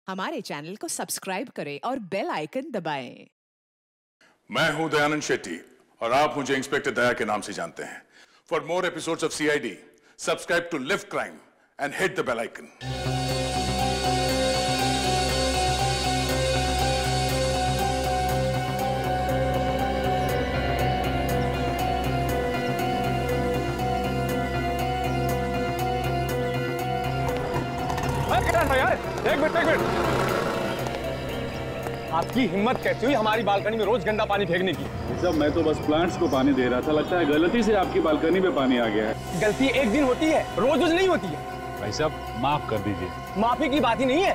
हमारे चैनल को सब्सक्राइब करें और बेल आइकन दबाएं। मैं हूं दयानंद शेट्टी और आप मुझे इंस्पेक्टर दया के नाम से जानते हैं। For more episodes of CID, subscribe to Live Crime and hit the bell icon. यार एक मिनट आपकी हिम्मत कैसी हुई हमारी बालकनी में रोज गंदा पानी फेंकने की? साहब मैं तो बस प्लांट्स को पानी दे रहा था, लगता है गलती से आपकी बालकनी में पानी आ गया है। गलती एक दिन होती है, रोज रोज नहीं होती है। भाई साहब माफ कर दीजिए। माफी की बात ही नहीं है,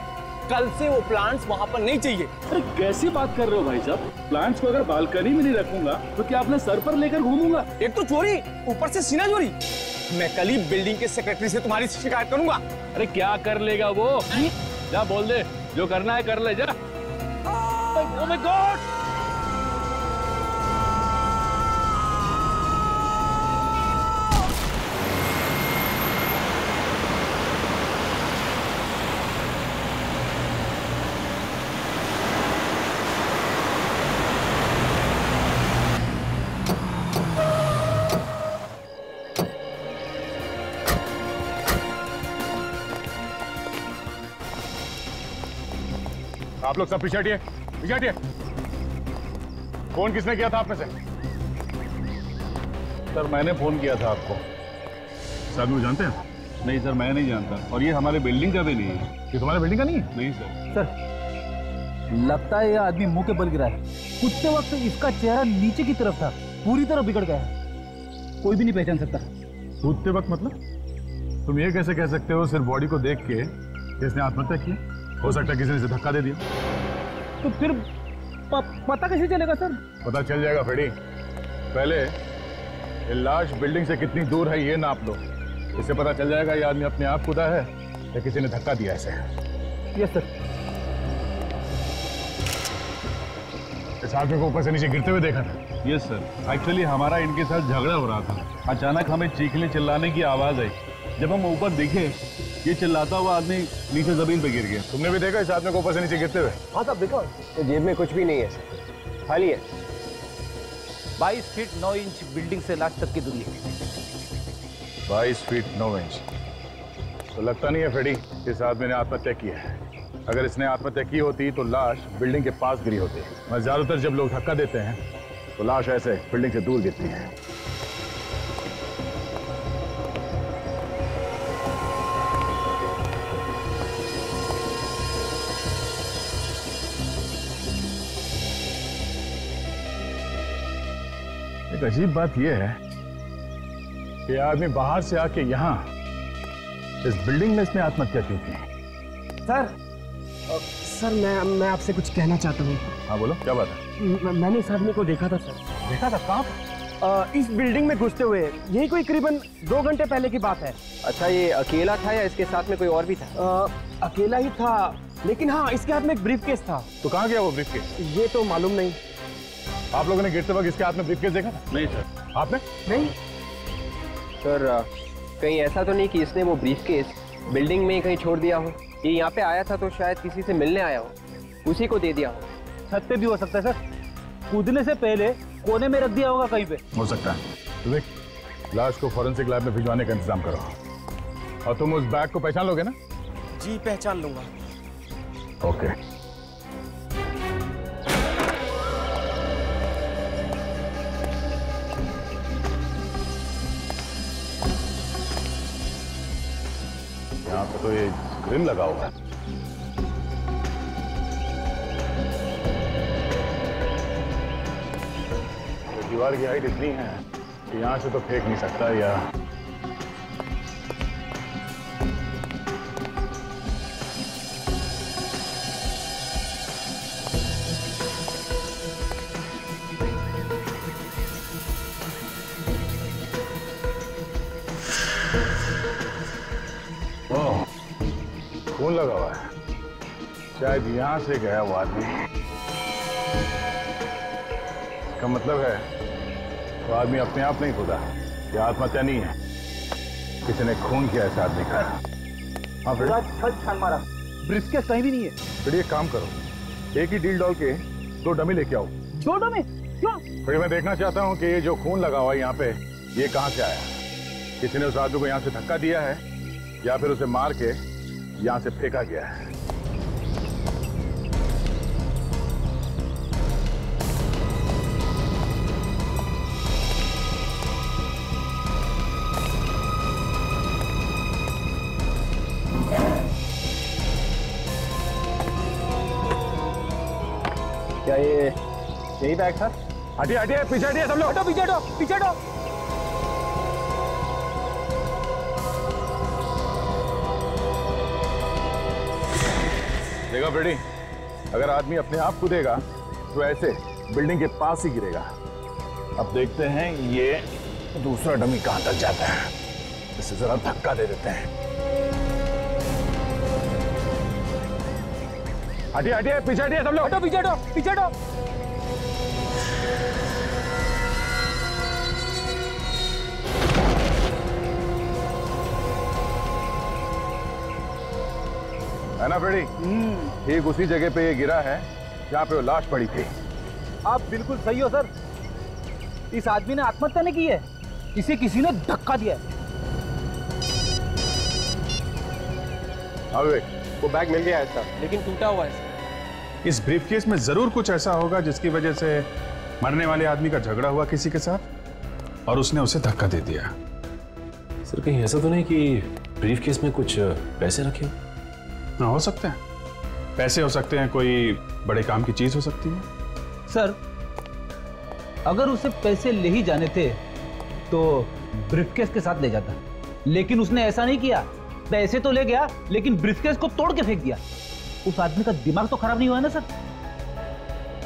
कल से वो प्लांट्स वहाँ पर नहीं चाहिए। अरे कैसी बात कर रहे हो भाई साहब? प्लांट्स को अगर बालकनी में नहीं रखूंगा तो क्या अपने सर पर लेकर घूमूंगा? एक तो चोरी, ऊपर से सीना चोरी। मैं कल ही बिल्डिंग के सेक्रेटरी से तुम्हारी शिकायत करूंगा। अरे क्या कर लेगा वो? जा बोल दे, जो करना है कर ले जा। Oh my God! आप लोग सब पीछे हटिए, पीछे हटिए। फोन किसने किया था आप में से? सर मैंने फोन किया था आपको। सर मुझे जानते हैं? नहीं सर मैं नहीं जानता, और ये हमारे बिल्डिंग का भी नहीं है। ये तुम्हारे बिल्डिंग का नहीं है? नहीं सर। सर लगता है यह आदमी मुंह के बल गिरा है। कुत्ते वक्त इसका चेहरा नीचे की तरफ था, पूरी तरह बिगड़ गया है, कोई भी नहीं पहचान सकता। कूदते वक्त मतलब? तुम ये कैसे कह सकते हो सिर्फ बॉडी को देख के किसने आत्महत्या की? हो सकता है किसी ने इसे धक्का दे दिया। तो फिर पता कैसे चलेगा सर? पता चल जाएगा फ्रेडी। पहले ये लाश बिल्डिंग से कितनी दूर है ये नाप लो, इससे पता चल जाएगा ये आदमी अपने आप कूदा है या किसी ने धक्का दिया इसे। Yes sir. इस आदमी को ऊपर से नीचे गिरते हुए देखा था? यस सर, एक्चुअली हमारा इनके साथ झगड़ा हो रहा था। अचानक हमें चीखने चिल्लाने की आवाज आई। जब हम ऊपर दिखे, ये चिल्लाता हुआ आदमी नीचे जमीन पे गिर गया। तुमने भी देखा इस आदमी को ऊपर से नीचे गिरते हुए? हाँ साहब देखो, तो जेब में कुछ भी नहीं है, खाली है। 22 फीट 9 इंच बिल्डिंग से लाश तक की दूरी है। 22 फीट 9 इंच। तो लगता नहीं है फ्रेडी इस आदमी ने आत्महत्या की है। अगर इसने आत्महत्या की होती तो लाश बिल्डिंग के पास गिरी होती। मैं ज्यादातर जब लोग धक्का देते हैं तो लाश ऐसे बिल्डिंग से दूर गिरती है। एक अजीब बात यह है कि आदमी बाहर से आके यहाँ इस बिल्डिंग में इसने आत्महत्या की थी। सर मैं आपसे कुछ कहना चाहता हूँ। हाँ बोलो, क्या बात है? मैंने इस आदमी को देखा था सर। देखा था? कहाँ? इस बिल्डिंग में घुसते हुए, यही कोई करीबन 2 घंटे पहले की बात है। अच्छा, ये अकेला था या इसके साथ में कोई और भी था? अकेला ही था, लेकिन हाँ इसके हाथ में एक ब्रीफकेस था। तो कहाँ गया वो ब्रीफकेस? ये तो मालूम नहीं। आप लोगों ने गिरते वक्त इसके हाथ में ब्रीफकेस देखा था? नहीं सर। आपने? नहीं सर कहीं ऐसा तो नहीं कि इसने वो ब्रीफकेस बिल्डिंग में ही कहीं छोड़ दिया हो? ये यहाँ पे आया था तो शायद किसी से मिलने आया हो, उसी को दे दिया हो। छत पे भी हो सकता है सर, कूदने से पहले कोने में रख दिया होगा कहीं पे। हो सकता है। तो देख, लाश को फॉरेंसिक लैब में भिजवाने का इंतजाम करो। और तुम उस बैग को पहचान लोगे ना? जी पहचान लूंगा। ओके। यहाँ पे तो ये ग्रिल लगा हुआ है। तो दीवार की हाइट इतनी है कि यहाँ से तो फेंक नहीं सकता या खून लगा हुआ है। शायद यहां से गया वो आदमी। इसका मतलब है वो आदमी अपने आप नहीं खुदा, ये आत्महत्या नहीं है, किसी ने खून किया ऐसा आदमी का। हाँ छत छान मारा। ब्रिस्केस कहीं भी नहीं है। फिर एक काम करो, एक ही डील डॉल के 2 डमी लेके आओ। 2 डमी? क्यों? फिर मैं देखना चाहता हूँ कि ये जो खून लगा हुआ है यहाँ पे, ये कहाँ से आया। किसी ने उस आदमी को यहाँ से धक्का दिया है या फिर उसे मार के यहाँ से फेंका गया है। क्या ये यही बैग था? हटिए हटिए, पीछे हटिए सब लोग, हटो, पीछे हटो, पीछे हटो। देखो फ्रेडी, अगर आदमी अपने आप कूदेगा तो ऐसे बिल्डिंग के पास ही गिरेगा। अब देखते हैं ये दूसरा डमी कहां तक जाता है। इसे जरा धक्का दे देते हैं। हटिए हटिए, पीछे हटिए सब लोग, हटो, पीछे हटो, पीछे हटो। है ना फ्रेडी? ठीक उसी जगह पे ये गिरा है जहाँ पे वो लाश पड़ी थी। आप बिल्कुल सही हो सर। इस आदमी ने आत्महत्या नहीं की है, इसे किसी ने धक्का दिया है। अबे वो बैग मिल गया है सर, लेकिन टूटा हुआ है सर। इस ब्रीफकेस में जरूर कुछ ऐसा होगा जिसकी वजह से मरने वाले आदमी का झगड़ा हुआ किसी के साथ और उसने उसे धक्का दे दिया। सर कहीं ऐसा तो नहीं कि ब्रीफकेस में कुछ पैसे रखे हो? हाँ, हो सकते हैं, पैसे हो सकते हैं, कोई बड़े काम की चीज हो सकती है। सर, अगर उसे पैसे ले ही जाने थे तो ब्रीफकेस के साथ ले जाता, लेकिन उसने ऐसा नहीं किया। पैसे तो ले गया लेकिन ब्रीफकेस को तोड़ के फेंक दिया। उस आदमी का दिमाग तो खराब नहीं हुआ है ना सर?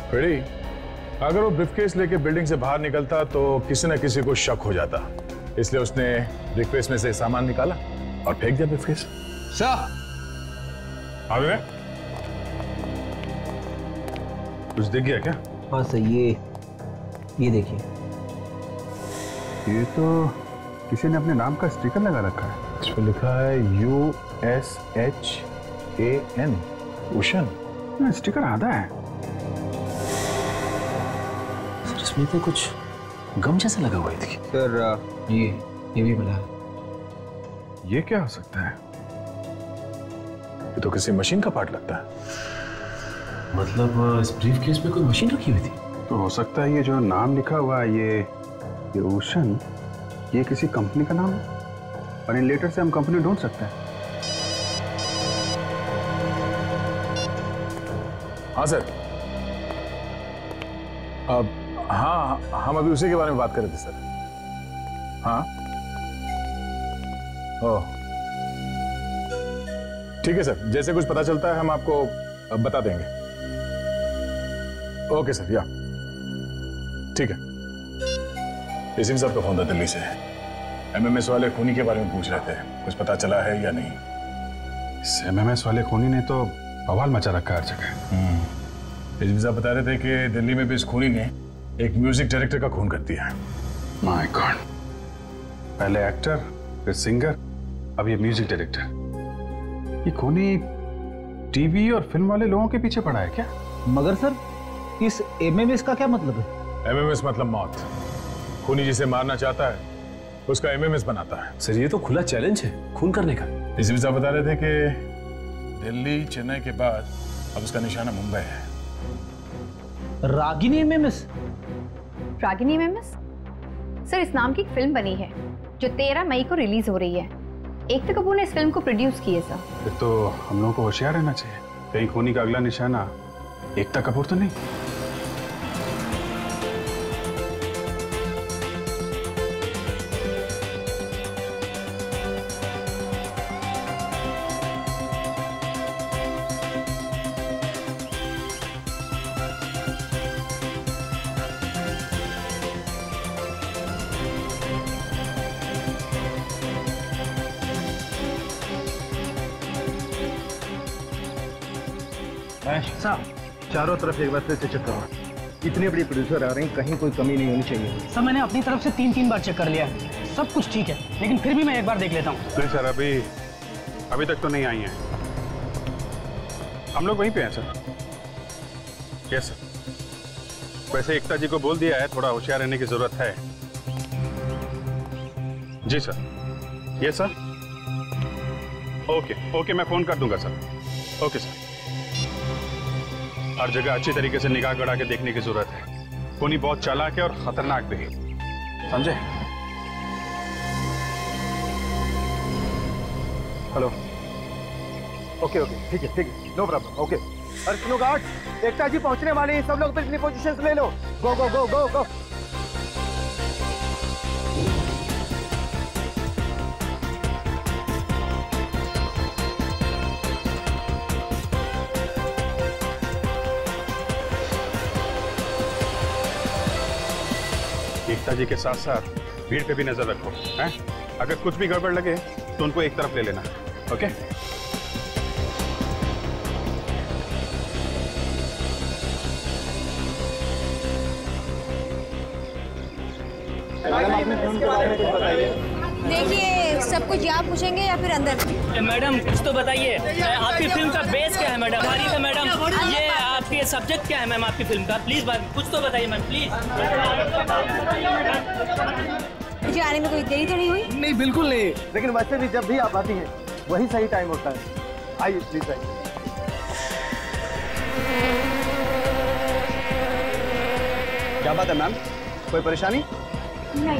फ्रेडी, अगर वो ब्रीफकेस लेके बिल्डिंग से बाहर निकलता तो किसी न किसी को शक हो जाता, इसलिए उसने ब्रीफकेस में से सामान निकाला और फेंक दिया ब्रीफकेस। सर अबे कुछ दिख गया क्या? हाँ सर, ये देखिए, ये तो किसी ने अपने नाम का स्टिकर लगा रखा है। इस पे लिखा है USHAN, उशन। स्टिकर आधा है। सर इसमें तो कुछ गम जैसा लगा हुआ है। देखिए सर ये भी मिला। ये क्या हो सकता है? ये तो किसी मशीन का पार्ट लगता है। मतलब इस ब्रीफकेस में कोई मशीन रखी हुई थी? तो हो सकता है ये जो नाम लिखा हुआ है, ये ओशन, ये किसी कंपनी का नाम है और इन लेटर से हम कंपनी ढूंढ सकते हैं। हाँ सर, अब हाँ, हम अभी उसी के बारे में बात कर रहे थे सर। हाँ, ओह ठीक है सर, जैसे कुछ पता चलता है हम आपको बता देंगे। ओके सर, या ठीक है। इसी साहब का फोन था दिल्ली से, MMS वाले खूनी के बारे में पूछ रहे थे, कुछ पता चला है या नहीं? इस MMS वाले खूनी ने तो बवाल मचा रखा है हर जगह। इसी साहब बता रहे थे कि दिल्ली में भी इस खूनी ने एक म्यूजिक डायरेक्टर का खून कर दिया है। माय गॉड, पहले एक्टर, फिर सिंगर, अब ये म्यूजिक डायरेक्टर। ये खूनी टीवी और फिल्म वाले लोगों के पीछे पड़ा है क्या? मगर सर, इस MMS का क्या मतलब है? MMS मतलब मौत। खूनी जिसे मारना चाहता है उसका MMS बनाता है। सर ये तो खुला चैलेंज है खून करने का। इसी साहब बता रहे थे कि दिल्ली, चेन्नई के बाद अब उसका निशाना मुंबई है। Ragini MMS? Ragini MMS? Sir इस नाम की एक फिल्म बनी है जो 13 मई को रिलीज हो रही है। एकता कपूर ने इस फिल्म को प्रोड्यूस की है सर। फिर तो हम लोगों को होशियार रहना चाहिए, कहीं खूनी का अगला निशाना एकता कपूर तो नहीं। चारों तरफ एक बार फिर से चेक करो। इतनी बड़ी प्रोड्यूसर आ रही, कहीं कोई कमी नहीं होनी चाहिए। सर मैंने अपनी तरफ से 3 बार चेक कर लिया है, सब कुछ ठीक है, लेकिन फिर भी मैं एक बार देख लेता हूँ। नहीं सर, अभी तक तो नहीं आई है। हम लोग वहीं पे हैं सर। Yes sir. वैसे एकता जी को बोल दिया है, थोड़ा होशियार रहने की जरूरत है। जी सर। Yes sir. ओके, मैं फोन कर दूंगा सर। Okay sir. हर जगह अच्छी तरीके से निगाह गड़ा के देखने की जरूरत है। खूनी बहुत चालाक है और खतरनाक भी है, समझे? हेलो। ओके, ठीक है, नो प्रॉब्लम। ओके। और सुनो गार्ड, एकता जी पहुंचने वाले हैं, सब लोग अपनी पोजीशंस ले लो। गो गो गो गो गो। एकता जी के साथ साथ भीड़ पे भी नजर रखो, हैं? अगर कुछ भी गड़बड़ लगे तो उनको एक तरफ ले लेना। ओके? देखिए, सब कुछ यहाँ पूछेंगे या फिर अंदर? मैडम कुछ तो बताइए, आपकी फिल्म का बेस क्या है मैडम? तारीफ है मैडम, ये आपके सब्जेक्ट क्या है मैम आपकी फिल्म का? प्लीज कुछ तो बताइए मैम, प्लीज। मुझे आने में कोई देरी तो नहीं हुई? नहीं, बिल्कुल नहीं। लेकिन वैसे भी जब भी आप आती हैं वही सही टाइम होता है। आइए प्लीज आइए। क्या बात है मैम, कोई परेशानी? नहीं।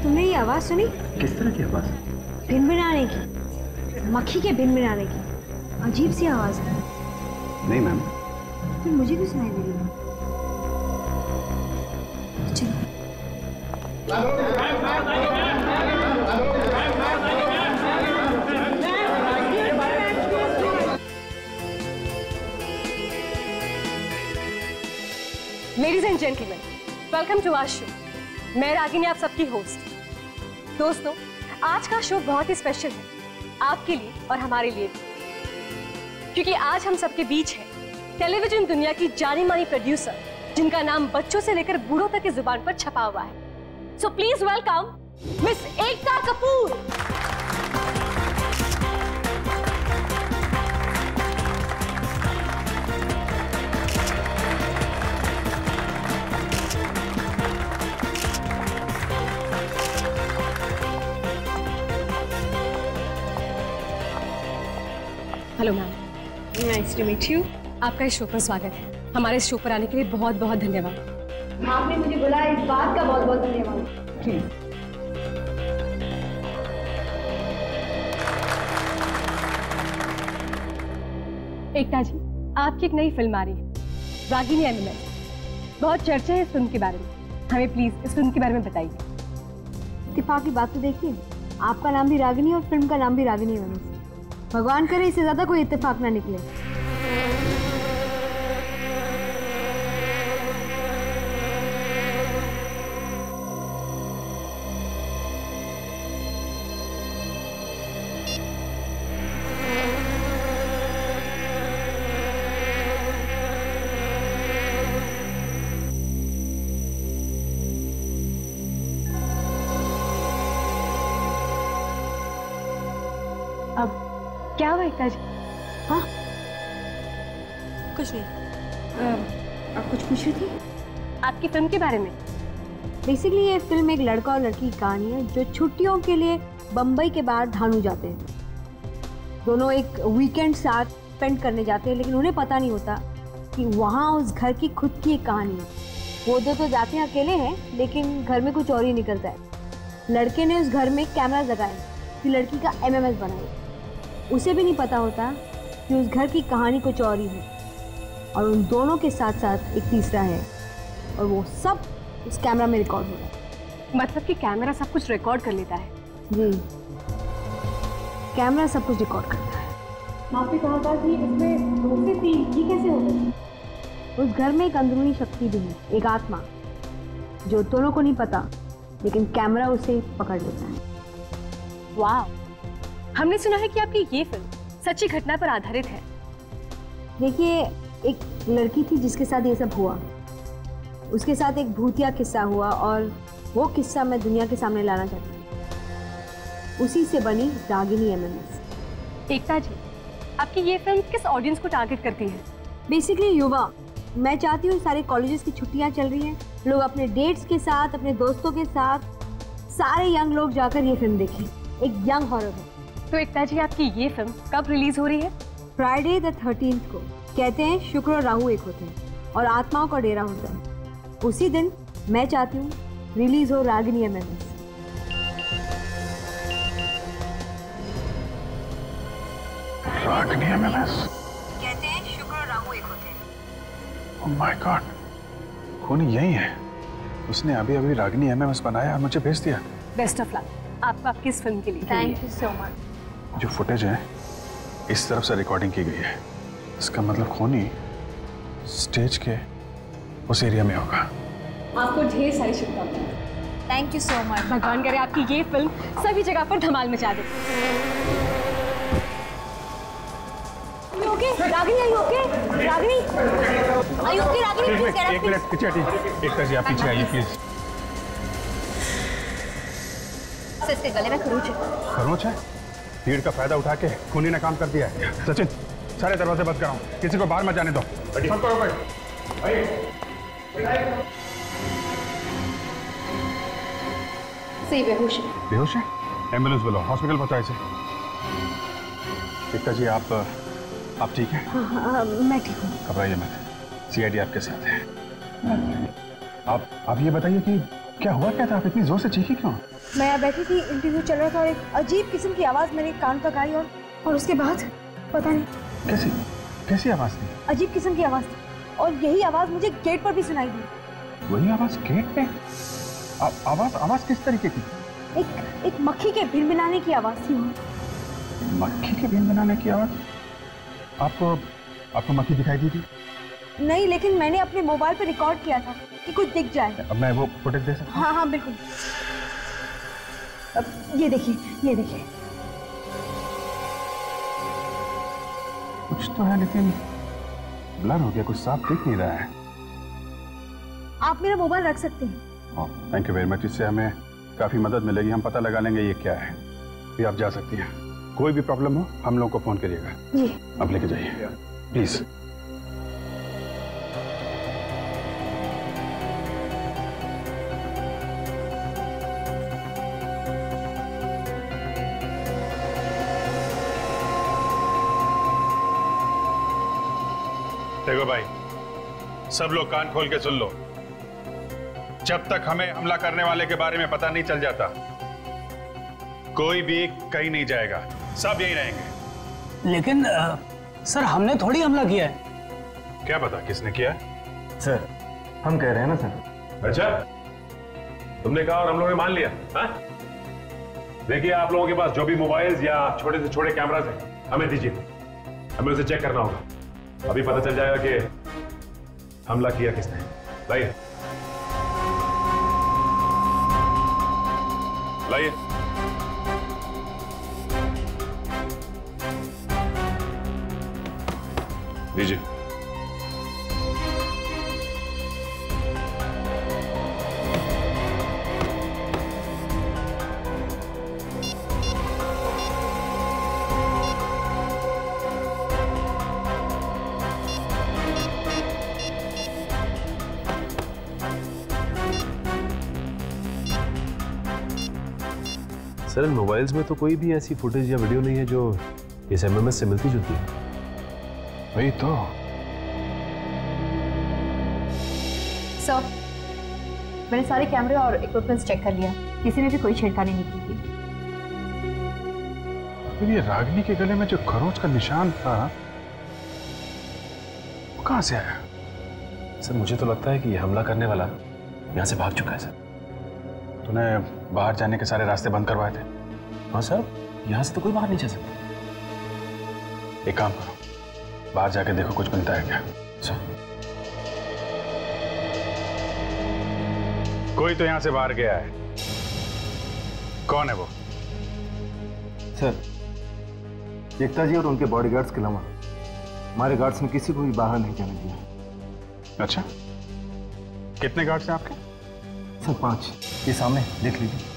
तुमने ये आवाज सुनी? किस तरह की आवाज? भिनभिनाने की, मक्खी के भिनभिनाने की। अजीब सी आवाज है। नहीं मैम। फिर मुझे भी सुनाई दे रही है। Ladies and gentleman, welcome to our show. मैं रागिनी, आप सबकी होस्ट। दोस्तों, आज का शो बहुत ही स्पेशल है आपके लिए और हमारे लिए भी, क्योंकि आज हम सबके बीच है टेलीविजन दुनिया की जानी मानी प्रोड्यूसर, जिनका नाम बच्चों से लेकर बूढ़ों तक की जुबान पर छपा हुआ है। So please welcome miss Ekta Kapoor. Hello ma'am, nice to meet you. आपका इस शो पर स्वागत है। हमारे इस शो पर आने के लिए बहुत बहुत धन्यवाद। आपने मुझे बुलाया, इस बात का बहुत बहुत धन्यवाद। एकता जी, आपकी एक नई फिल्म आ रही है, रागिनी एमएमएस। बहुत चर्चा है इस फिल्म के बारे में, हमें प्लीज इस फिल्म के बारे में बताइए। इत्तेफाक की बात तो देखिए, आपका नाम भी रागिनी और फिल्म का नाम भी रागिनी एमएमएस। भगवान करे इससे ज्यादा कोई इत्तेफाक ना निकले। अब क्या हुआ एकता जी? हाँ, कुछ नहीं। आप कुछ पूछ रही थी? आपकी फिल्म के बारे में। बेसिकली ये फिल्म एक लड़का और लड़की की कहानी है जो छुट्टियों के लिए बम्बई के बाहर धानू जाते हैं। दोनों एक वीकेंड साथ स्पेंड करने जाते हैं, लेकिन उन्हें पता नहीं होता कि वहाँ उस घर की खुद की एक कहानी है। वो दो तो जाते हैं अकेले हैं, लेकिन घर में कुछ और ही निकलता है। लड़के ने उस घर में कैमरा लगाए कि लड़की का एमएमएस बनाए। उसे भी नहीं पता होता कि उस घर की कहानी कुछ और ही है, और उन दोनों के साथ साथ एक तीसरा है, और वो सब उस कैमरा में रिकॉर्ड हो रहा है। मतलब कि कैमरा सब कुछ रिकॉर्ड कर लेता है? जी, कैमरा सब कुछ रिकॉर्ड करता है। आपने कहा था कि इसमें 2 से 3 ये कैसे हो गए? उस घर में एक अंदरूनी शक्ति भी है, एक आत्मा, जो दोनों को नहीं पता, लेकिन कैमरा उसे पकड़ लेता है। वाह, हमने सुना है कि आपकी ये फिल्म सच्ची घटना पर आधारित है। देखिए, एक लड़की थी जिसके साथ ये सब हुआ, उसके साथ एक भूतिया किस्सा हुआ और वो किस्सा मैं दुनिया के सामने लाना चाहती हूँ। उसी से बनी रागिनी MMS। एकता जी, आपकी ये फिल्म किस ऑडियंस को टारगेट करती है? बेसिकली युवा। मैं चाहती हूँ सारे कॉलेजेस की छुट्टियाँ चल रही हैं, लोग अपने डेट्स के साथ, अपने दोस्तों के साथ, सारे यंग लोग जाकर ये फिल्म देखें। एक यंग हॉरर है। तो एकता जी, आपकी ये फिल्म कब रिलीज हो रही है? फ्राइडे द 13th को। कहते हैं शुक्र और राहु एक होते हैं और आत्माओं का डेरा होता है। उसी दिन मैं चाहती हूँ रिलीज हो रागिनी MMS। रागिनी MMS। कहते हैं शुक्र और राहु एक होते हैं। ओह माय गॉड, खूनी यही है। उसने अभी अभी रागिनी MMS बनाया और मुझे भेज दिया। बेस्ट ऑफ लक आपको आपकी इस फिल्म के लिए। Thank you so much. जो फुटेज है इस तरफ से रिकॉर्डिंग की गई है, इसका मतलब खूनी स्टेज के उस एरिया में होगा। आपको ढेर सारी शुभकामनाएं। Thank you so much. भगवान करे आपकी ये फिल्म सभी जगह पर धमाल मचा दे। Ragini, are you okay? Ragini, are you okay? Ragini, please get up, एक मिनट पीछे हटिए। एकता जी आप पीछे आइए प्लीज। सर, इसके गले में खरोंच है। खरोंच है? भीड़ का फायदा उठा के खूनी ने काम कर दिया है। सचिन, सारे दरवाजे बंद कराओ, किसी को बाहर मत जाने दो। सही बेहोश है। बेहोश है? एम्बुलेंस बुलाओ, हॉस्पिटल पहुंचाओ इसे। एकता जी आप ठीक हैं? हाँ, मैं ठीक हूँ। घबराइए मत, CID आपके साथ है। आप ये बताइए कि क्या हुआ क्या था? आप इतनी जोर से चीखी क्यों? मैं यहाँ बैठी थी, इंटरव्यू चल रहा था और एक अजीब किस्म की आवाज मेरे कान तक आई और उसके बाद पता नहीं कैसी आवाज थी? अजीब किस्म की आवाज थी और यही आवाज मुझे गेट पर भी सुनाई दी। वही आवाज गेट पे? आवाज किस तरीके की? एक मक्खी के भिनभिनाने की आवाज थी। मक्खी के भिनभिनाने की आवाज? आपको मक्खी दिखाई दी थी? नहीं, लेकिन मैंने अपने मोबाइल पे रिकॉर्ड किया था कि कुछ दिख जाए। अब मैं वो फुटेज दे सकता हूँ? हाँ बिल्कुल। अब ये देखिए। कुछ तो है लेकिन ब्लर हो गया, कुछ साफ दिख नहीं रहा है। आप मेरा मोबाइल रख सकते हैं। थैंक यू वेरी मच, इससे हमें काफी मदद मिलेगी। हम पता लगा लेंगे ये क्या है। ये आप जा सकती हैं। कोई भी प्रॉब्लम हो हम लोगों को फोन करिएगा। जी। आप लेके जाइए प्लीज। देखो भाई, सब लोग कान खोल के सुन लो। जब तक हमें हमला करने वाले के बारे में पता नहीं चल जाता, कोई भी कहीं नहीं जाएगा, सब यहीं रहेंगे। लेकिन सर, हमने थोड़ी हमला किया है। क्या पता किसने किया? सर, हम कह रहे हैं ना सर। अच्छा, तुमने कहा और हम लोगों ने मान लिया? हाँ? देखिए, आप लोगों के पास जो भी मोबाइल्स या छोटे से छोटे कैमरास हैं, हमें दीजिए। हमें उसे चेक करना होगा। अभी पता चल जाएगा कि हमला किया किसने। लाइए लाइए। दीजिए। सर, इन मोबाइल्स में तो कोई भी ऐसी फुटेज या वीडियो नहीं है जो इस MMS से मिलती जुलती है। वही तो। सर, मैंने सारे कैमरे और इक्विपमेंट्स चेक कर लिया, किसी ने भी कोई छेड़खानी नहीं की थी। फिर ये रागिनी के गले में जो खरोंच का निशान था, वो कहां से आया? सर, मुझे तो लगता है कि ये हमला करने वाला यहाँ से भाग चुका है। सर, तूने बाहर जाने के सारे रास्ते बंद करवाए थे? हाँ सर, यहाँ से तो कोई बाहर नहीं जा सकता। एक काम करो, बाहर जाके देखो कुछ बनता है क्या। सर, कोई तो यहाँ से बाहर गया है। कौन है वो? सर, एकता जी और उनके बॉडीगार्ड्स के अलावा हमारे गार्ड्स ने किसी को भी बाहर नहीं जाने दिया। अच्छा, कितने गार्ड्स हैं आपके? सर 5, ये सामने देख लीजिए।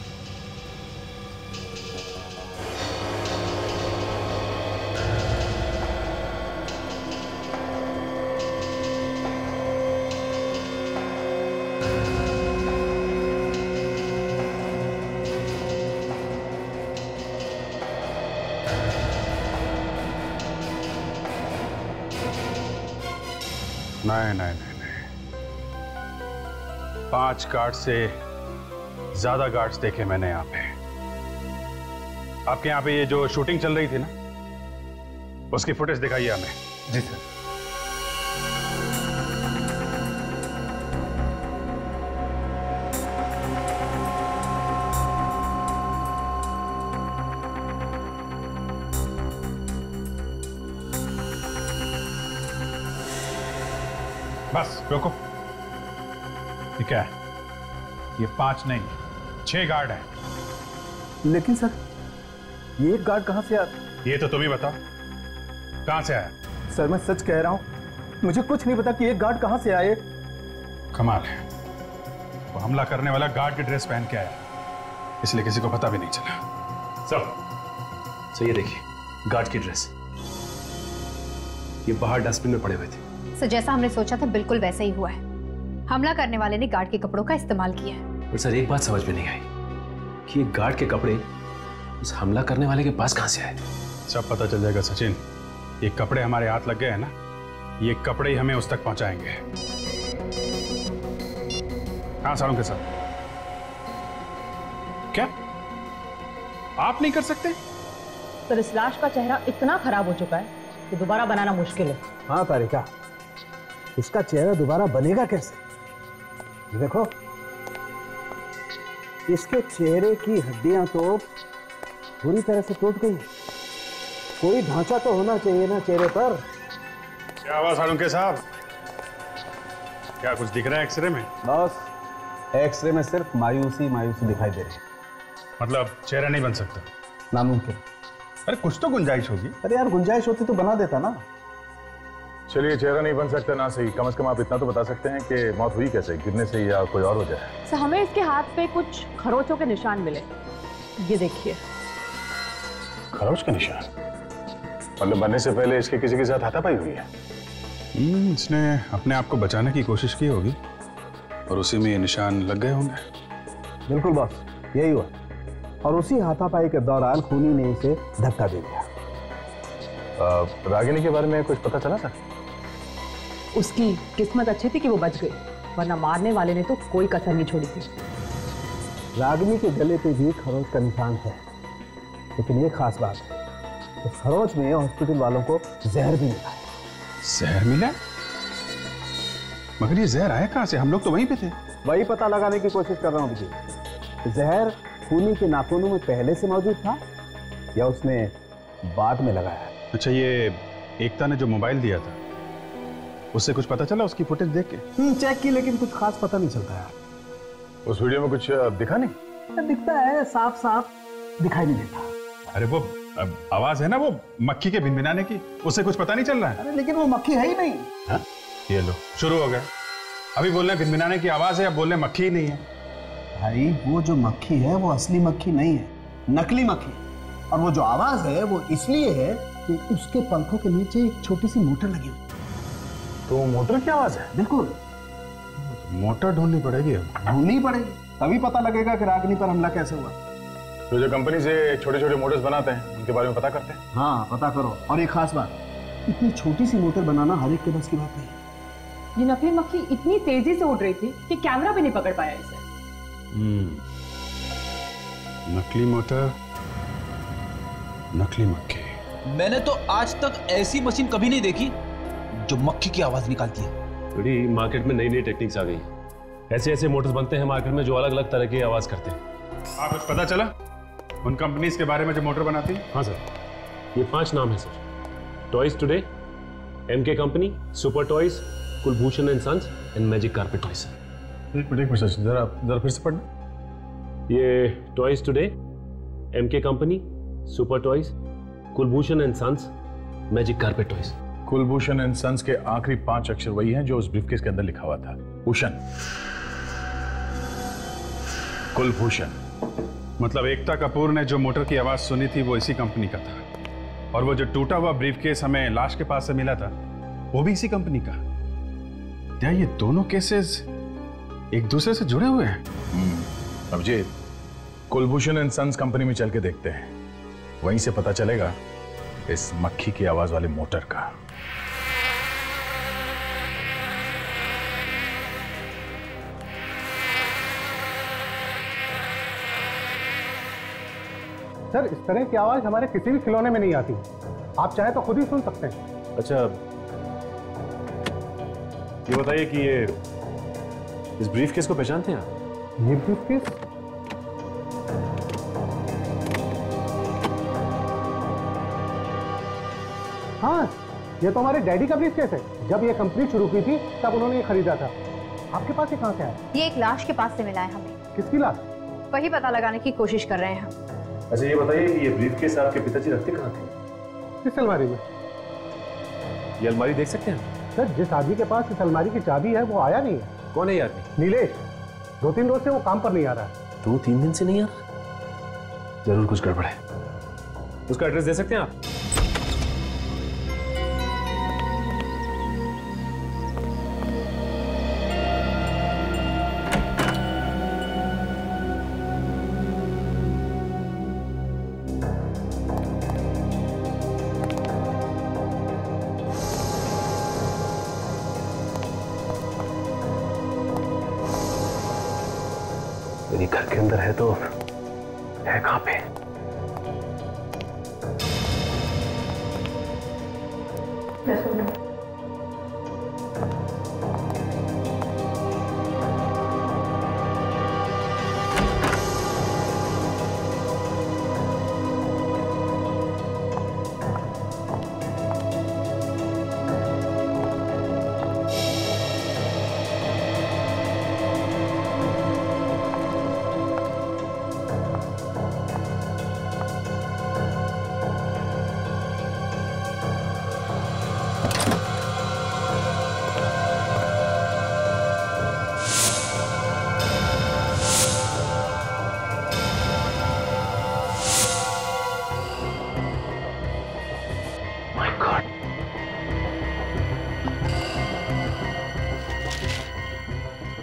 नहीं, 5 गार्ड से ज्यादा गार्ड्स देखे मैंने यहाँ पे। आपके यहाँ पे ये जो शूटिंग चल रही थी ना, उसकी फुटेज दिखाइए हमें। जी सर। बस रोको। ये क्या है? ये 5 नहीं, 6 गार्ड हैं। लेकिन सर, ये एक गार्ड कहां से आया? ये तो तुम ही बताओ, कहां से आया? सर मैं सच कह रहा हूं, मुझे कुछ नहीं पता कि एक गार्ड कहां से आए। कमाल है, वो हमला करने वाला गार्ड की ड्रेस पहन के आया, इसलिए किसी को पता भी नहीं चला। सर ये देखिए, गार्ड की ड्रेस, ये बाहर डस्टबिन में पड़े हुए थे। सर जैसा हमने सोचा था बिल्कुल वैसा ही हुआ है। हमला करने वाले ने गार्ड के कपड़ों का इस्तेमाल किया है। पर सर एक बात समझ में नहीं आई कि ये गार्ड के कपड़े उस हमला करने वाले के पास कहां से आए? सब पता चल जाएगा सचिन। ये कपड़े हमारे हाथ लग गए हैं ना, ये कपड़े ही हमें उस तक पहुंचाएंगे। हाँ सारों के साथ। क्या आप नहीं कर सकते? सर इस लाश का चेहरा इतना खराब हो चुका है कि दोबारा बनाना मुश्किल है। हाँ तारिका, इसका चेहरा दोबारा बनेगा कैसे? ये देखो, इसके चेहरे की हड्डियां तो पूरी तरह से टूट गई। कोई ढांचा तो होना चाहिए ना चेहरे पर। क्या हुआ सारुंके साहब? क्या कुछ दिख रहा है एक्सरे में? बस एक्सरे में सिर्फ मायूसी मायूसी दिखाई दे रही है। मतलब चेहरा नहीं बन सकता? नामुमकिन। अरे कुछ तो गुंजाइश होगी। अरे यार गुंजाइश होती तो बना देता ना। चलिए चेहरा नहीं बन सकता ना सही, कम से कम आप इतना तो बता सकते हैं कि मौत हुई कैसे, गिरने से या कोई और वजह है? सर हमें इसके हाथ पे कुछ खरोचों के निशान मिले, ये देखिए। खरोच के निशान? मतलब मरने से पहले इसके किसी के साथ हाथापाई हुई है? इसने अपने आप को बचाने की कोशिश की होगी और उसी में ये निशान लग गए होंगे। बिल्कुल बॉस, यही हुआ। और उसी हाथापाई के दौरान खूनी ने इसे धक्का दे दिया। रागिनी के बारे में कुछ पता चला सर? उसकी किस्मत अच्छी थी कि वो बच गई, वरना मारने वाले ने तो कोई कसर नहीं छोड़ी थी। रागिनी के गले पे भी खरोच का निशान है, लेकिन ये खास बात है, तो खरोच में हॉस्पिटल वालों को जहर भी मिला है। जहर मिला? मगर ये जहर आया कहां से? हम लोग तो वहीं पे थे। वही पता लगाने की कोशिश कर रहा हूँ विजय। जहर खूनी के नाखूनों में पहले से मौजूद था या उसने बाद में लगाया? अच्छा, ये एकता ने जो मोबाइल दिया था उससे कुछ पता चला? उसकी फुटेज देख के चेक की, लेकिन कुछ खास पता नहीं चलता यार। उस वीडियो में कुछ दिखा नहीं? दिखता है, साफ साफ दिखाई नहीं देता। अरे वो आवाज है ना, वो मक्खी के भिनभिनाने की, उससे कुछ पता नहीं चल रहा है? अरे लेकिन वो मक्खी है ही नहीं। हा? ये लो शुरू हो गए। अभी बोलने भिनभिनाने की आवाज है, अब बोलने मक्खी ही नहीं है। भाई वो जो मक्खी है वो असली मक्खी नहीं है, नकली मक्खी। और वो जो आवाज है वो इसलिए है कि उसके पंखों के नीचे एक छोटी सी मोटर लगी हुई। तो मोटर की आवाज है? बिल्कुल। मोटर ढूंढनी पड़ेगी। अब ढूंढनी पड़ेगी, तभी पता लगेगा कि रागिनी पर हमला कैसे हुआ। तो जो कंपनी से छोटे छोटे मोटर्स बनाते हैं उनके बारे में पता करते हैं? हाँ पता करो। और एक खास बात, इतनी छोटी सी मोटर बनाना हर एक के बस की बात नहीं। ये नकली मक्खी इतनी तेजी से उड़ रही थी कि कैमरा भी नहीं पकड़ पाया इसे। नकली मोटर, नकली मक्खी। मैंने तो आज तक ऐसी मशीन कभी नहीं देखी जो मक्खी की आवाज निकालती है। बड़ी मार्केट में नई नई टेक्निक्स आ गई। ऐसे ऐसे मोटर्स बनते हैं मार्केट में जो अलग अलग तरह की आवाज करते हैं। आप कुछ पता चला उन कंपनीज के बारे में जो मोटर बनाती है? हाँ सर, ये 5 नाम है sir. Toys today, MK company, super toys, Kulbhushan and sons and magic carpet toys. एक मिनट जरा फिर से पढ़ना। ये toys today, MK company, super toys, Kulbhushan and sons magic carpet toys. Kulbhushan and sons के आखिरी 5 अक्षर वही हैं जो उस ब्रीफकेस के अंदर लिखा हुआ था, भूषण। कुलभूषण। मतलब एकता कपूर ने जो मोटर की आवाज सुनी थी वो इसी कंपनी का था, और वो जो टूटा हुआ ब्रीफकेस हमें लाश के पास से मिला था वो भी इसी कंपनी का। क्या ये दोनों केसेस एक दूसरे से जुड़े हुए हैं? Abhijeet, Kulbhushan and sons company में चल के देखते हैं, वहीं से पता चलेगा इस मक्खी की आवाज वाले मोटर का। सर, इस तरह की आवाज हमारे किसी भी खिलौने में नहीं आती। आप चाहे तो खुद ही सुन सकते हैं। अच्छा, ये बताइए कि ये इस ब्रीफकेस को पहचानते हैं आप? ये ब्रीफकेस? हाँ, ये तो हमारे डैडी का ब्रीफकेस है। जब ये कंपनी शुरू की थी तब उन्होंने ये खरीदा था। आपके पास ये कहाँ से आया? ये एक लाश के पास से मिला है हमें। किसकी लाश? वही पता लगाने की कोशिश कर रहे हैं हम। अच्छा, ये बताइए कि ये ब्रीफकेस आपके पिताजी रखते कहाँ थे? इस अलमारी में। ये अलमारी देख सकते हैं सर? जिस आदमी के पास इस अलमारी की चाबी है वो आया नहीं है। कौन है ये आदमी? नीलेश। 2-3 रोज से वो काम पर नहीं आ रहा है। 2-3 दिन से नहीं आ रहा? जरूर कुछ गड़बड़ है। उसका एड्रेस दे सकते हैं आप? मेरी घर के अंदर है तो है कहां पे?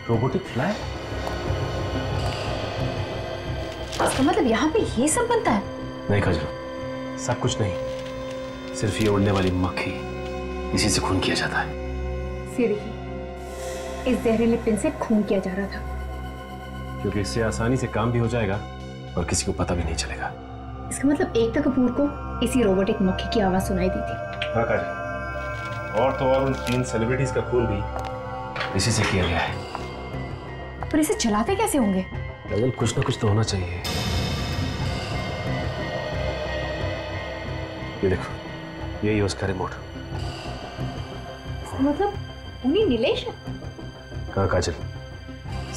Robotic fly? इसका मतलब यहाँ पे ये सब बनता है? नहीं काजल, सब कुछ नहीं, सिर्फ ये उड़ने वाली मक्खी, इसी से खून किया जाता है। इस जहरीले पिन से खून किया जा रहा था, क्योंकि इससे आसानी से काम भी हो जाएगा और किसी को पता भी नहीं चलेगा। इसका मतलब एकता कपूर को इसी रोबोटिक मक्खी की आवाज सुनाई दी थी। हाँ काजल, और तो और उन 3 सेलिब्रिटीज का खून भी इसी से किया गया है। पर इसे चलाते कैसे होंगे? काजल, कुछ ना कुछ तो होना चाहिए। ये देखो, यही है उसका रिमोट। मतलब उन्हीं नीलेश है? हाँ काजल,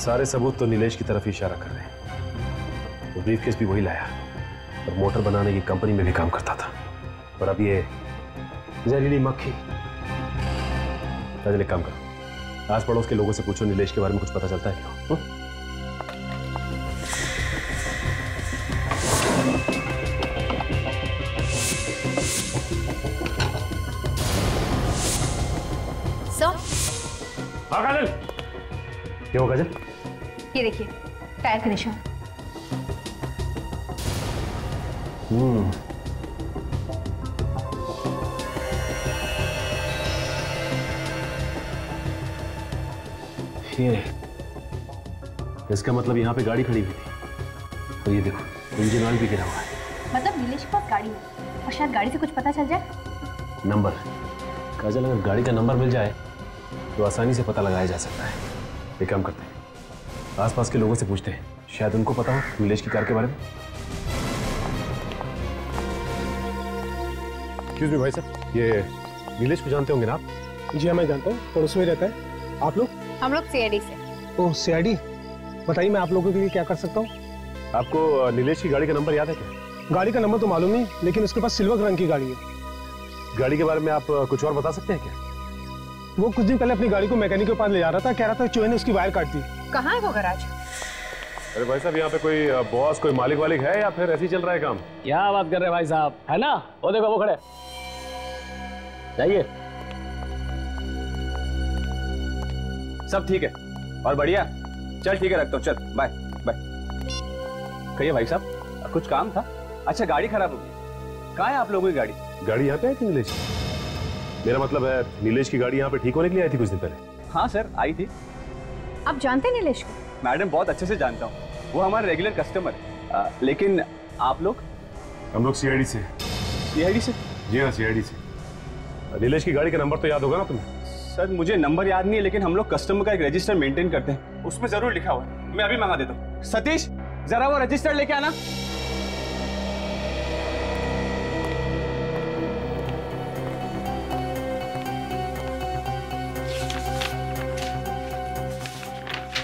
सारे सबूत तो नीलेश की तरफ इशारा कर रहे हैं। वो ब्रीफकेस भी वही लाया और मोटर बनाने की कंपनी में भी काम करता था। और अब ये जहरीली मक्खी। काजल, एक काम करो, आस पड़ोस के लोगों से पूछो नीलेश के बारे में कुछ पता चलता है क्या? हाँ काजल। क्या हो काजल? ये देखिए, टायर का निशान। ये इसका मतलब यहाँ पे गाड़ी खड़ी हुई थी और ये देखो इंजन ऑयल भी गिरा हुआ है। मतलब नीलेश के पास गाड़ी है और शायद गाड़ी से कुछ पता चल जाए। नंबर काजल, अगर गाड़ी का नंबर मिल जाए तो आसानी से पता लगाया जा सकता है। एक काम करते हैं, आसपास के लोगों से पूछते हैं, शायद उनको पता हो नीलेश की कार के बारे में। एक्सक्यूज मी भाई साहब, ये नीलेश को जानते होंगे ना आप? जी हाँ, मैं जानता हूँ, पड़ोस में रहता है। आप लोग? हम लोग सीआईडी से। ओह, सीआईडी। बताइए, मैं आप लोगों के लिए क्या कर सकता हूँ? आपको नीलेश की गाड़ी का नंबर याद है क्या? गाड़ी का नंबर तो मालूम नहीं, लेकिन उसके पास सिल्वर रंग की गाड़ी है। गाड़ी के बारे में आप कुछ और बता सकते हैं क्या? वो कुछ दिन पहले अपनी गाड़ी को मैकेनिक के पास ले जा रहा था, कह रहा था चूहे ने उसकी वायर काट दी। कहाँ है वो गैराज? अरे भाई साहब, यहाँ पे कोई बॉस, कोई मालिक वालिक है या फिर ऐसे ही चल रहा है काम? क्या बात कर रहे हैं भाई साहब, है ना? वो देखो वो खड़े, जाइए। सब ठीक है और बढ़िया। चल ठीक है, रखता हूँ। चल बाय बाय। कहिए भाई साहब, कुछ काम था? अच्छा, गाड़ी खराब हो गई। कहाँ है आप लोगों की गाड़ी? गाड़ी यहाँ पे आई थी नीलेश? मेरा मतलब है नीलेश की गाड़ी यहाँ पे ठीक होने के लिए आई थी कुछ दिन पहले। हाँ सर, आई थी। आप जानते हैं नीलेश को? मैडम, बहुत अच्छे से जानता हूँ, वो हमारा रेगुलर कस्टमर है। लेकिन आप लोग? हम लोग सीआईडी से। सीआईडी से? जी हाँ, सीआईडी से। नीलेश की गाड़ी का नंबर तो याद होगा ना तुम्हें? सर मुझे नंबर याद नहीं है, लेकिन हम लोग कस्टमर का एक रजिस्टर मेंटेन करते हैं, उसमें जरूर लिखा हुआ है। मैं अभी मंगा देता हूँ। सतीश, जरा वो रजिस्टर लेके आना।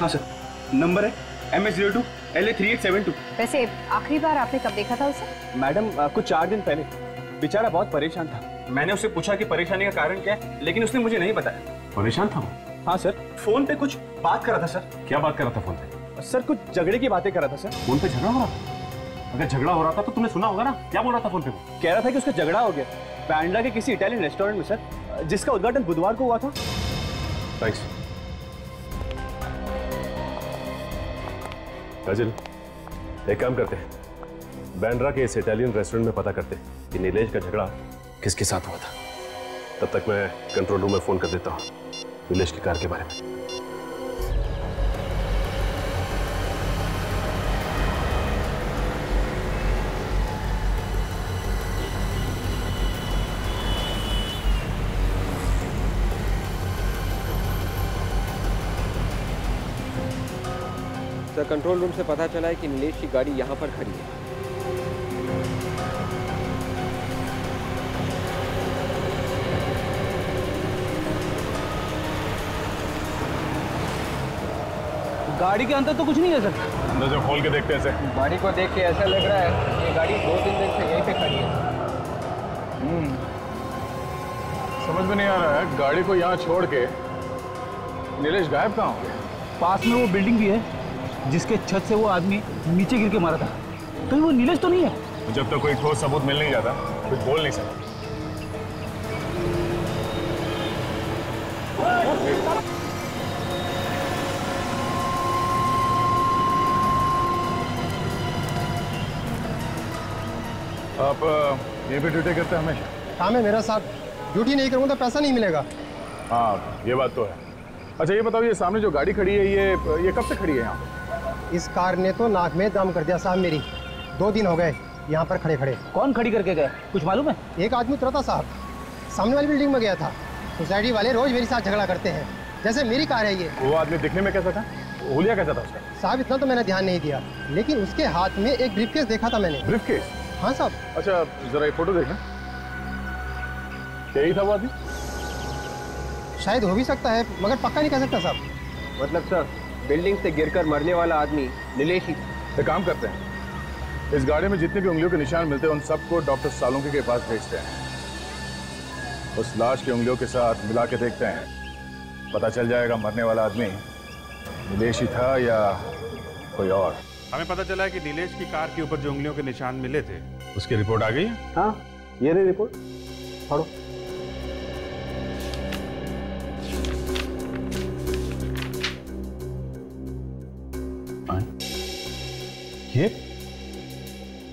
हाँ सर, नंबर है MS02 LA3872। वैसे आखिरी बार आपने कब देखा था उसे? मैडम, कुछ 4 दिन पहले। बेचारा बहुत परेशान था। मैंने उससे पूछा कि परेशानी का कारण क्या है, लेकिन उसने मुझे नहीं बताया। परेशान था वो? हाँ सर, फोन पे कुछ बात कर रहा था सर। क्या बात कर रहा था फोन पे? सर कुछ झगड़े की बातें कर रहा था सर। फोन पे झगड़ा हो रहा था? अगर झगड़ा हो रहा था तो तुमने सुना होगा ना, क्या बोल रहा था फोन पे? कह रहा था कि उसका झगड़ा हो गया बांद्रा के किसी इटालियन रेस्टोरेंट में सर, जिसका उद्घाटन बुधवार को हुआ था। थैंक्स। काजल, एक काम करते हैं, बांद्रा के इस इटालियन रेस्टोरेंट में पता करते हैं कि नीलेश का झगड़ा किसके साथ हुआ था। तब तक मैं कंट्रोल रूम में फोन कर देता हूँ नीलेश की कार के बारे में। सर, कंट्रोल रूम से पता चला है कि नीलेश की गाड़ी यहाँ पर खड़ी है। गाड़ी के अंदर तो कुछ नहीं है सर। अंदर जो खोल के देखते हैं सर। गाड़ी को देख के ऐसा लग रहा है ये गाड़ी 2-3 दिन से यहीं पे खड़ी है। समझ में नहीं आ रहा है, गाड़ी को यहाँ छोड़ के नीलेश गायब कहाँ हो गया? पास में वो बिल्डिंग भी है जिसके छत से वो आदमी नीचे गिर के मारा था। तो वो नीलेश तो नहीं है। जब तक कोई ठोस सबूत मिल नहीं जाता कुछ बोल नहीं सकता। आप ये भी ड्यूटी करते हैं हमेशा? काम है मेरा साहब, ड्यूटी नहीं करूँगा तो पैसा नहीं मिलेगा। हाँ, ये बात तो है। अच्छा ये बताओ, ये सामने जो गाड़ी खड़ी है ये कब से खड़ी है यहाँ? इस कार ने तो नाक में दम कर दिया साहब मेरी। 2 दिन हो गए यहाँ पर खड़े खड़े। कौन खड़ी करके गया, कुछ मालूम है? एक आदमी उतरा था साहब, सामने वाली बिल्डिंग में गया था। सोसाइटी वाले रोज मेरे साथ झगड़ा करते हैं, जैसे मेरी कार है ये। वो आदमी दिखने में कैसा था? हुलिया कैसा था उसका? साहब इतना तो मैंने ध्यान नहीं दिया, लेकिन उसके हाथ में एक ब्रीफकेस देखा था मैंने। ब्रीफकेस? हाँ साहब। अच्छा जरा ये फोटो देखना, यही था वो आदमी? शायद हो भी सकता है, मगर पक्का नहीं कह सकता साहब। मतलब सर, बिल्डिंग से गिरकर मरने वाला आदमी नीलेश ही। एक काम करते हैं, इस गाड़ी में जितने भी उंगलियों के निशान मिलते हैं उन सबको डॉक्टर सालुंके के पास भेजते हैं। उस लाश की उंगलियों के साथ मिला के देखते हैं, पता चल जाएगा मरने वाला आदमी नीलेश ही था या कोई और। हमें पता चला है कि नीलेश की कार के ऊपर जो उंगलियों के निशान मिले थे उसकी रिपोर्ट आ गई है। हाँ, ये रही रिपोर्ट, पढ़ो।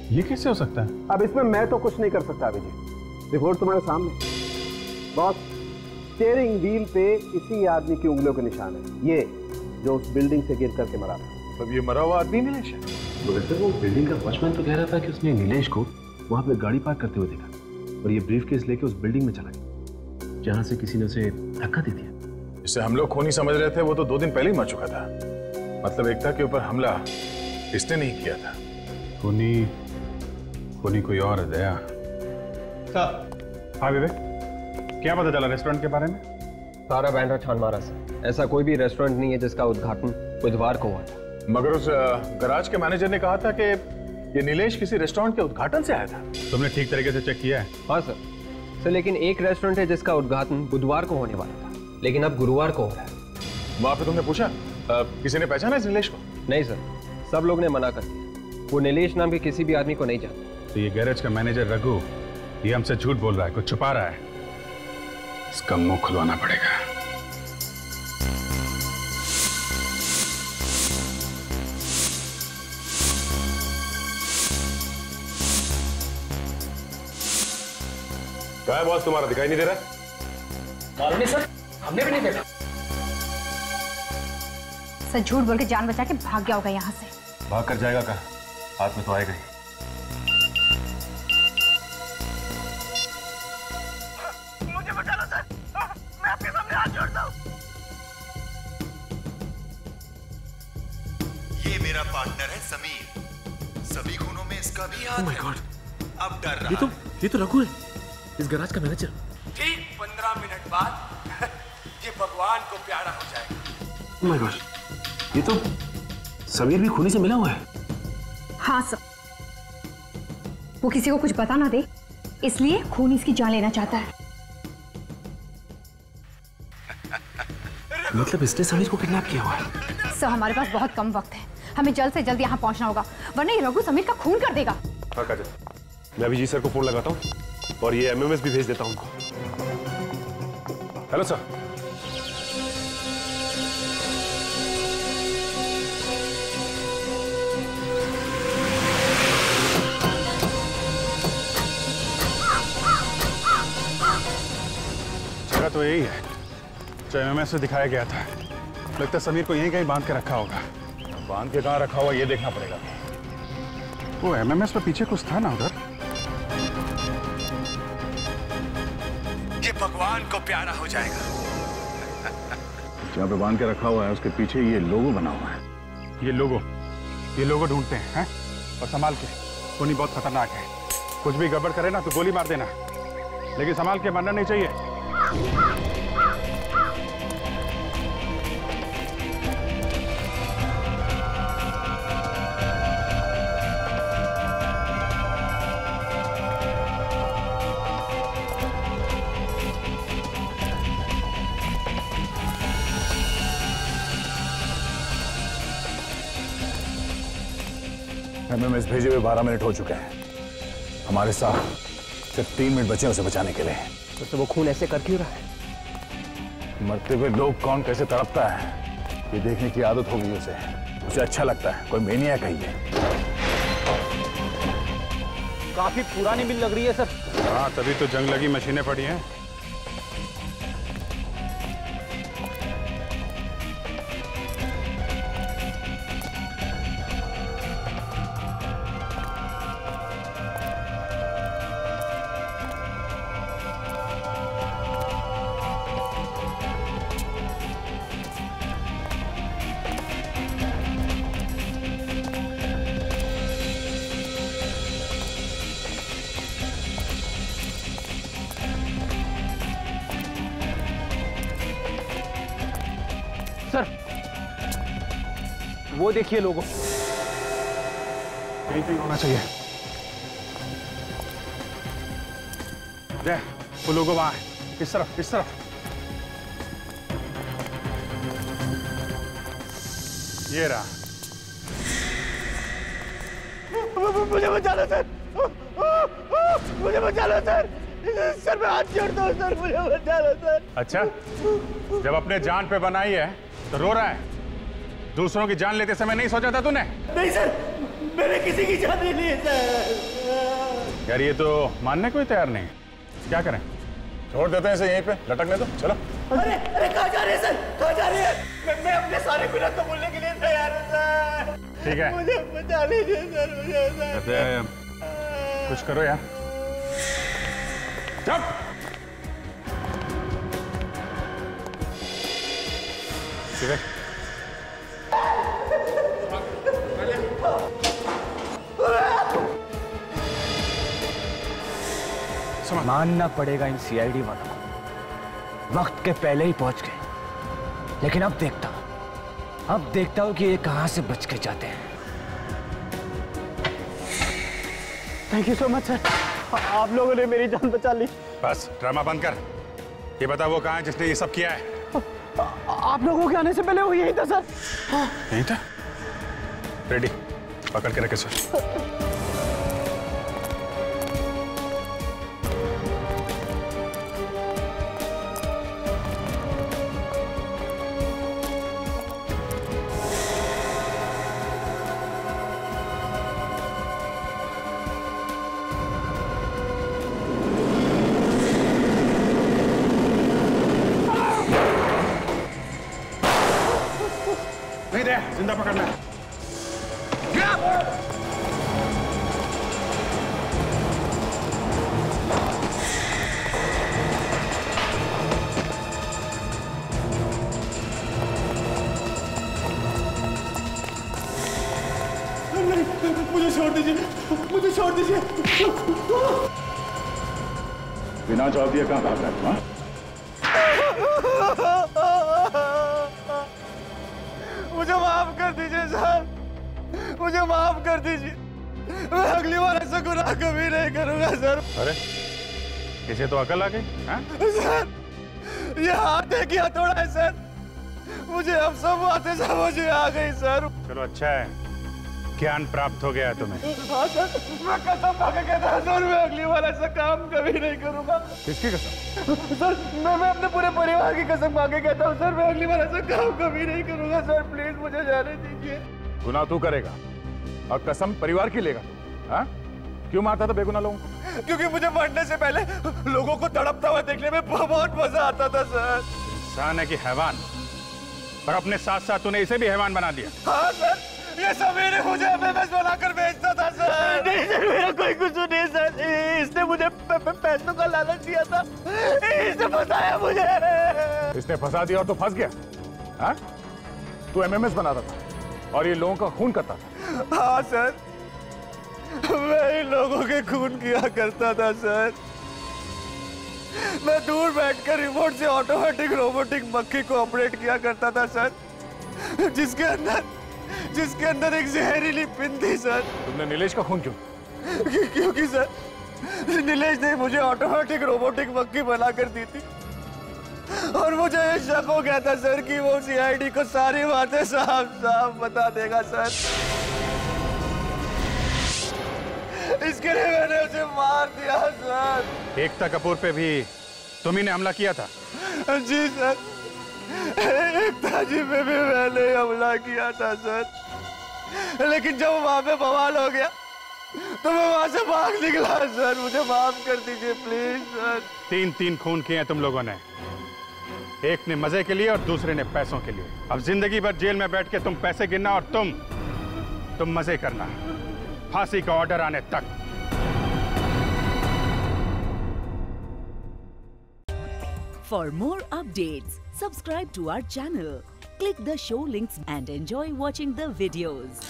ये कैसे हो सकता है? अब इसमें मैं तो कुछ नहीं कर सकता अभिजीत, रिपोर्ट तुम्हारे सामने। बॉस, स्टीयरिंग व्हील पे इसी आदमी की उंगलियों के निशान है, ये जो उस बिल्डिंग से गिर करके मरा था। अब ये मरा हुआ आदमी नीलेश है? वो बिल्डिंग का वॉचमैन तो कह रहा था कि उसने नीलेश को वहां पे गाड़ी पार्क करते हुए देखा और ये ब्रीफकेस लेके उस बिल्डिंग में चला गया जहां से किसी ने उसे धक्का दे दिया। जिसे हम लोग खूनी समझ रहे थे वो तो 2 दिन पहले ही मर चुका था। मतलब एकता के ऊपर हमला इसने नहीं किया था। खूनी कोई और है दया। हाँ विवेक, क्या पता चला रेस्टोरेंट के बारे में? सारा बांद्रा छान मारा सर, ऐसा कोई भी रेस्टोरेंट नहीं है जिसका उद्घाटन बुधवार को हुआ था। मगर उस गराज के मैनेजर ने कहा था कि ये नीलेश किसी रेस्टोरेंट के उद्घाटन से आया था। तुमने ठीक तरीके से चेक किया है? हाँ सर, लेकिन एक रेस्टोरेंट है जिसका उद्घाटन बुधवार को होने वाला था, लेकिन अब गुरुवार को हो रहा है। वहां पे तुमने पूछा किसी ने पहचाना इस नीलेश को? नहीं सर, सब लोग ने मना कर दिया। वो नीलेश नाम के किसी भी आदमी को नहीं जानते। तो ये गैरेज का मैनेजर रघु ये हमसे झूठ बोल रहा है, कुछ छुपा रहा है। इसका मुंह खुलवाना पड़ेगा। क्या है बॉस, तुम्हारा दिखाई नहीं दे रहा? मालूम नहीं सर, हमने भी नहीं देखा। सर झूठ बोल के जान बचा के भाग गया होगा यहाँ से। भाग कर जाएगा कहाँ? हाथ में तो आएगा ही। मुझे बचा लो सर, मैं आपके सामने हाथ जोड़ता हूँ। ये मेरा पार्टनर है समीर, सभी खूनों में इसका भी हाथ है। अब डर रहा ये तो रघु है, इस गैराज का मैनेजर। ठीक 15 मिनट बाद ये भगवान को प्यारा हो जाएगा। ओह माय गॉड, ये तो समीर भी खूनी से मिला हुआ है। हाँ सर, वो किसी को कुछ बता ना दे, इसलिए खून इसकी जान लेना चाहता है। मतलब इसने समीर को किडनैप किया हुआ है। सर हमारे पास बहुत कम वक्त है, हमें जल्द से जल्द यहाँ पहुँचना होगा, वरना ये रघु समीर का खून कर देगा। हाँ काजल, मैं अभी जी सर को फोन लगाता हूँ और ये एमएमएस भी भेज देता हूँ उनको। Hello sir. जगह तो यही है जो एमएमएस से दिखाया गया था। लगता है समीर को यहीं कहीं बांध के रखा होगा। बांध के कहाँ रखा हुआ ये देखना पड़ेगा। वो एमएमएस पे पीछे कुछ था ना उधर। ये भगवान को प्यारा हो जाएगा। जहाँ पे बांध के रखा हुआ है उसके पीछे ये लोगो बना हुआ है। ये लोगो ढूंढते हैं और संभाल के। खूनी बहुत खतरनाक है, कुछ भी गड़बड़ करे ना तो गोली मार देना, लेकिन संभाल के मारना नहीं चाहिए। एमएमएस भेजे हुए 12 मिनट हो चुके हैं। हमारे साथ सिर्फ 3 मिनट बचे उसे बचाने के लिए। तो वो खून ऐसे कर क्यों रहा है? मरते हुए लोग कौन कैसे तड़पता है ये देखने की आदत हो गई उसे अच्छा लगता है। कोई मेनिया कही है। काफी पुरानी मिल लग रही है सर। हाँ, तभी तो जंग लगी मशीनें पड़ी हैं। वो देखिए लोगों, यहीं पे होना चाहिए। वो लोगों वहां है, इस तरफ। ये रहा। मुझे बचा लो सर, मुझे बचा लो सर, सर मैं हाथ जोड़ता हूँ सर, मुझे बचा लो सर। अच्छा, जब अपने जान पे बनाई है तो रो रहा है। दूसरों की जान लेते समय नहीं सोचा था तूने? नहीं सर, मैंने किसी की जान नहीं ली सर। यार ये तो मानने को ही तैयार नहीं। क्या करें? छोड़ देते हैं इसे यहीं पे लटकने दो। चलो। अरे कहाँ जा रहे हैं सर, कहाँ जा रहे हैं? मैं अपने सारे गुनाह को भूलने के लिए तैयार हूँ सर। ठीक है, मुझे बचा लीजिए सर, मुझे कुछ करो यार। चुप। मानना पड़ेगा इन सीआईडी वालों को, वक्त के पहले ही पहुंच गए। लेकिन अब देखता हूं कि ये कहां से बच के जाते हैं। Thank you so much sir, आप लोगों ने मेरी जान बचा ली। बस ड्रामा बंद कर। ये बता वो कहाँ है जिसने ये सब किया है? आप लोगों के आने से पहले वो यही था सर। यही था? रेडी, पकड़ के रखे सर। नहीं दे, जिंदा पकड़ना है। मुझे छोड़ दीजिए, मुझे छोड़ दीजिए। बिना जवाब दिए कहाँ भाग रहा है? मुझे माफ कर दीजिए सर, मुझे माफ कर दीजिए। मैं अगली बार ऐसा गुनाह कभी नहीं करूंगा सर। अरे इसे तो अकल आ गई। सर ये हाथ है कि हथौड़ा है सर? मुझे अब सब बातें समझ में आ गई सर। चलो अच्छा है, ज्ञान प्राप्त हो गया है तुम्हें। हाँ सर, मैं कसम खा के कहता हूं सर, मैं अगली बार ऐसा काम कभी नहीं करूंगा। किसकी कसम? सर मैं अपने पूरे परिवार की कसम खा के कहता हूँ सर, मैं अगली बार ऐसा काम कभी नहीं करूंगा सर। प्लीज मुझे जाने दीजिए। गुनाह तू करेगा और कसम परिवार की लेगा? हाँ? क्यों मारता था बेगुनाह लोगों को? क्योंकि मुझे मरने से पहले लोगों को तड़पता हुआ देखने में बहुत मजा आता था सर। इंसान है कि हैवान, और अपने साथ साथ तूने इसे भी हैवान बना दिया। हाँ सर, ये सभी मुझे एमएमएस बनाकर बेचता था सर। नहीं सर, मेरा कोई कसूर नहीं सर, इसने मुझे पैसों का लालच दिया था, इसने फंसाया मुझे। इसने फंसा दिया और तू फंस गया? हाँ? तू एमएमएस बनाता था और ये लोगों का खून करता था। हाँ सर, मैं इन लोगों के खून किया करता था सर। मैं दूर बैठकर रिमोट से ऑटोमेटिक रोबोटिक मक्खी को ऑपरेट किया करता था सर, जिसके अंदर एक जहरीली पिन थी सर। तुमने नीलेश का खून क्यों? क्योंकि सर नीलेश ने मुझे ऑटोमेटिक रोबोटिक मक्खी बनाकर दी थी और मुझे ये शक हो गया था सर कि वो सीआईडी को सारी बातें साफ साफ बता देगा सर। इसके लिए मैंने उसे मार दिया सर। एकता कपूर पे भी तुम्ही ने हमला किया था? जी सर, एकता जी पे भी मैंने हमला किया था सर, लेकिन जब वहां पे बवाल हो गया तो मैं वहां से भाग निकला सर। मुझे माफ कर दीजिए प्लीज सर। 3 खून किए हैं तुम लोगों ने, एक ने मजे के लिए और दूसरे ने पैसों के लिए। अब जिंदगी भर जेल में बैठ के तुम पैसे गिनना और तुम मजे करना, फांसी का ऑर्डर आने तक। For more updates, subscribe to our channel, click the show links and enjoy watching the videos.